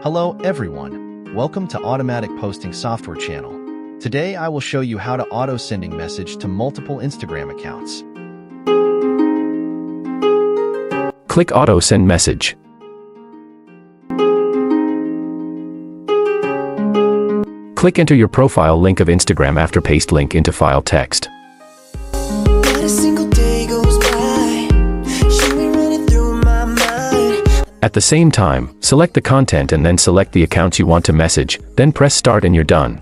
Hello everyone, welcome to Automatic Posting Software channel. Today I will show you how to auto-sending message to multiple Instagram accounts. Click Auto Send Message. Click Enter your profile link of Instagram after paste link into file text. At the same time, select the content and then select the accounts you want to message, then press Start and you're done.